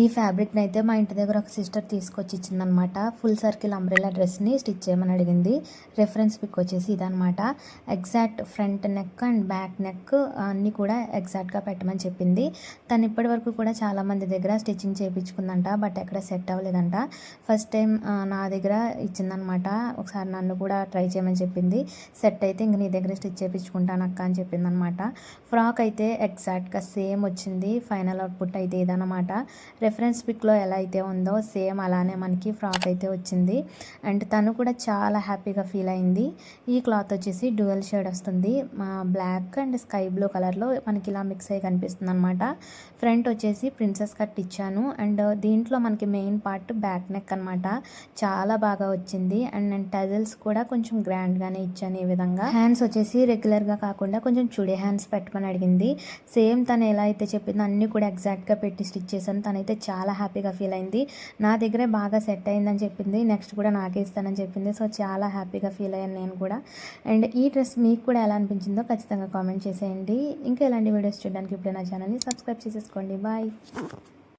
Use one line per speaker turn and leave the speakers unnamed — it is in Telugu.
ఈ ఫ్యాబ్రిక్ని అయితే మా ఇంటి దగ్గర ఒక సిస్టర్ తీసుకొచ్చి ఇచ్చిందనమాట. ఫుల్ సర్కిల్ అంబ్రెల్లా డ్రెస్ని స్టిచ్ చేయమని అడిగింది. రెఫరెన్స్ పిక్ వచ్చేసి ఇదనమాట. Exact front neck and back neck అన్నీ కూడా ఎగ్జాక్ట్గా పెట్టమని చెప్పింది. తను ఇప్పటి వరకు కూడా చాలామంది దగ్గర స్టిచ్చింగ్ చేయించుకుందంట, బట్ ఎక్కడ సెట్ అవ్వలేదంట. ఫస్ట్ టైం నా దగ్గర ఇచ్చిందనమాట. ఒకసారి నన్ను కూడా ట్రై చేయమని చెప్పింది. సెట్ అయితే ఇంక నీ దగ్గర స్టిచ్ చేయించుకుంటాను అక్క అని చెప్పింది అనమాట. ఫ్రాక్ అయితే ఎగ్జాక్ట్గా సేమ్ వచ్చింది. ఫైనల్ అవుట్పుట్ అయితే ఇదనమాట. రెఫరెన్స్ పిక్లో ఎలా అయితే ఉందో సేమ్ అలానే మనకి ఫ్రాక్ అయితే వచ్చింది. అండ్ తను కూడా చాలా హ్యాపీగా ఫీల్ అయింది. ఈ క్లాత్ వచ్చేసి డ్యూయల్ షేడ్ వస్తుంది. బ్లాక్ అండ్ స్కై బ్లూ కలర్లో మనకి ఇలా మిక్స్ అయ్యి కనిపిస్తుంది అనమాట. ఫ్రంట్ వచ్చేసి ప్రిన్సెస్ కట్ ఇచ్చాను. అండ్ దీంట్లో మనకి మెయిన్ పార్ట్ బ్యాక్ నెక్ అనమాట. చాలా బాగా వచ్చింది. అండ్ నేను టజల్స్ కూడా కొంచెం గ్రాండ్గానే ఇచ్చాను. ఈ విధంగా హ్యాండ్స్ వచ్చేసి రెగ్యులర్గా కాకుండా కొంచెం చుడే హ్యాండ్స్ పెట్టమని అడిగింది. సేమ్ తను ఎలా అయితే చెప్పిందో అన్నీ కూడా ఎగ్జాక్ట్గా పెట్టి స్టిచ్ చేశాను. తనైతే చాలా హ్యాపీగా ఫీల్ అయింది. నా దగ్గరే బాగా సెట్ అయిందని చెప్పింది. నెక్స్ట్ కూడా నాకే ఇస్తానని చెప్పింది. సో చాలా హ్యాపీగా ఫీల్ అయ్యాను నేను కూడా. అండ్ ఈ డ్రెస్ మీకు కూడా ఎలా అనిపించిందో ఖచ్చితంగా కామెంట్ చేసేయండి. ఇంకా ఇలాంటి వీడియోస్ చూడడానికి ఇప్పుడే నా ఛానల్ని సబ్స్క్రైబ్ చేసేసుకోండి. బాయ్.